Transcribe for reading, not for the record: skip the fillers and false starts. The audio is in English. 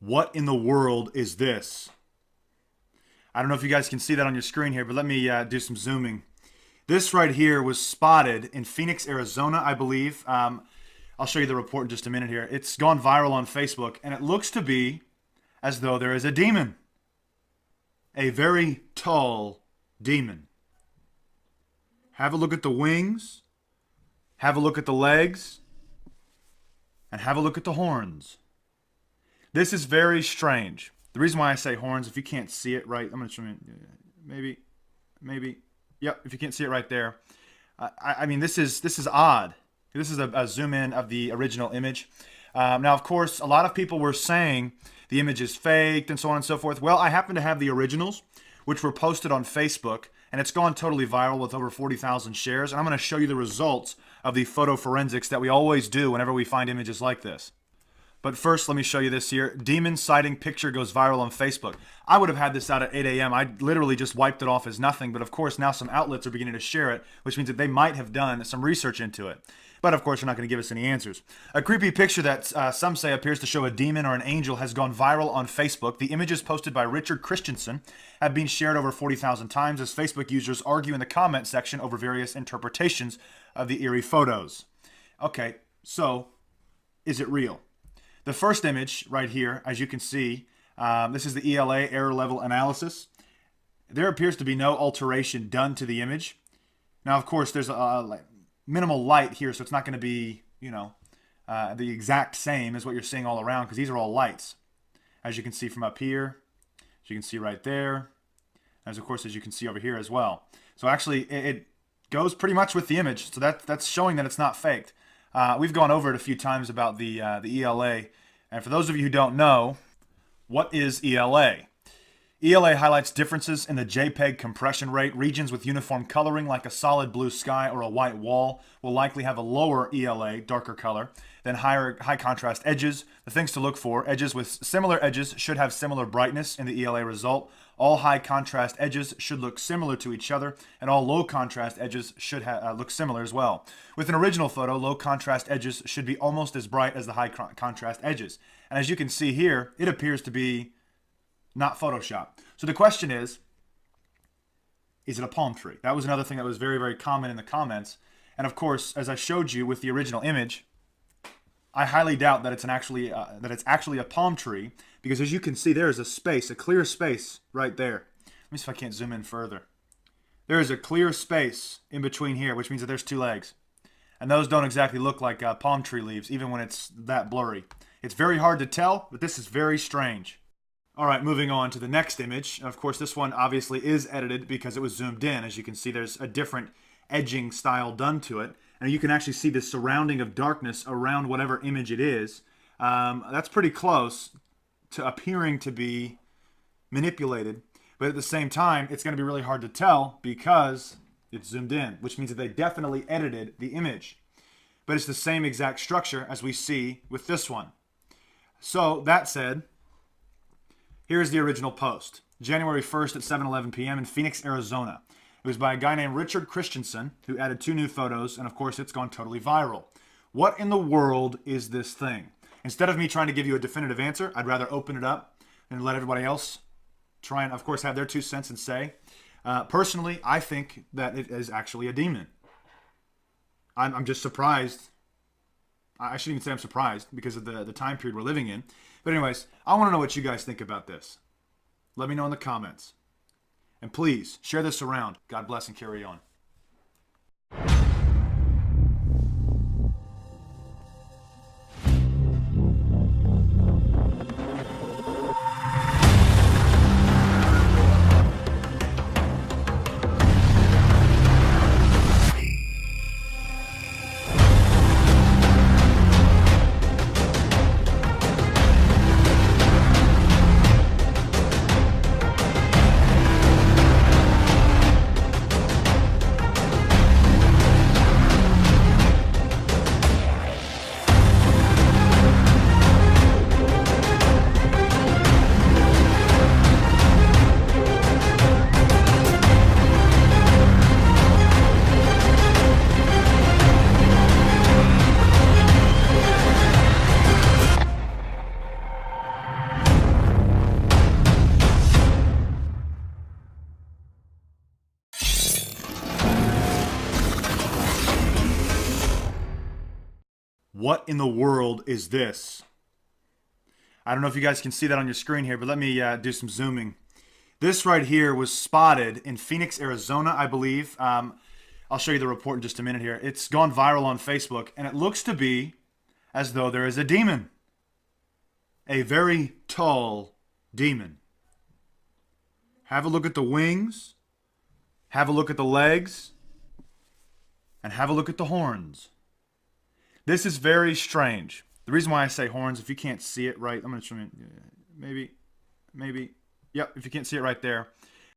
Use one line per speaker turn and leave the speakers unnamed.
What in the world is this? I don't know if you guys can see that on your screen here, but let me do some zooming. This right here was spotted in Phoenix, Arizona, I believe. I'll show you the report in just a minute here. It's gone viral on Facebook, and it looks to be as though there is a demon. A very tall demon. Have a look at the wings. Have a look at the legs. And have a look at the horns. This is very strange. The reason why I say horns, if you can't see it right, I'm going to show you, maybe. Yep, if you can't see it right there. I mean, this is odd. This is a zoom in of the original image. Now, of course, a lot of people were saying the image is faked and so on and so forth. Well, I happen to have the originals, which were posted on Facebook, and it's gone totally viral with over 40,000 shares. And I'm going to show you the results of the photo forensics that we always do whenever we find images like this. But first, let me show you this here. Demon sighting picture goes viral on Facebook. I would have had this out at 8 a.m. I literally just wiped it off as nothing. But of course, now some outlets are beginning to share it, which means that they might have done some research into it. But of course, they're not going to give us any answers. A creepy picture that some say appears to show a demon or an angel has gone viral on Facebook. The images posted by Richard Christensen have been shared over 40,000 times as Facebook users argue in the comment section over various interpretations of the eerie photos. Okay, so is it real? The first image right here, as you can see, this is the ELA, error level analysis. There appears to be no alteration done to the image. Now, of course, there's a minimal light here, so it's not going to be, the exact same as what you're seeing all around, because these are all lights. As you can see from up here, as you can see right there, as of course as you can see over here as well. So actually, it goes pretty much with the image, so that's showing that it's not faked. We've gone over it a few times about the ELA, and for those of you who don't know, what is ELA? ELA highlights differences in the JPEG compression rate. Regions with uniform coloring like a solid blue sky or a white wall will likely have a lower ELA, darker color, than high contrast edges. The things to look for: edges with similar edges should have similar brightness in the ELA result. All high contrast edges should look similar to each other, and all low contrast edges should look similar as well. With an original photo, low contrast edges should be almost as bright as the high contrast edges. And as you can see here, it appears to be not Photoshop. So the question is it a palm tree? That was another thing that was very, very common in the comments. And of course, as I showed you with the original image, I highly doubt that it's actually a palm tree, because as you can see, there is a space, a clear space right there. Let me see if I can't zoom in further. There is a clear space in between here, which means that there's two legs. And those don't exactly look like palm tree leaves, even when it's that blurry. It's very hard to tell, but this is very strange. All right, moving on to the next image. Of course, this one obviously is edited because it was zoomed in. As you can see, there's a different edging style done to it. And you can actually see the surrounding of darkness around whatever image it is. That's pretty close to appearing to be manipulated. But at the same time, it's going to be really hard to tell because it's zoomed in, which means that they definitely edited the image. But it's the same exact structure as we see with this one. So that said, here's the original post. January 1st at 7:11 p.m. in Phoenix, Arizona. It was by a guy named Richard Christensen, who added 2 new photos, and of course it's gone totally viral. What in the world is this thing? Instead of me trying to give you a definitive answer, I'd rather open it up and let everybody else try and, of course, have their 2 cents and say. Personally, I think that it is actually a demon. I'm just surprised. I shouldn't even say I'm surprised because of the time period we're living in. But anyways, I want to know what you guys think about this. Let me know in the comments. And please, share this around. God bless and carry on. What in the world is this? I don't know if you guys can see that on your screen here, but let me do some zooming. This right here was spotted in Phoenix, Arizona, I believe. I'll show you the report in just a minute here. It's gone viral on Facebook, and it looks to be as though there is a demon. A very tall demon. Have a look at the wings. Have a look at the legs. And have a look at the horns. This is very strange. The reason why I say horns, if you can't see it right, I'm going to show you, maybe, yep, if you can't see it right there.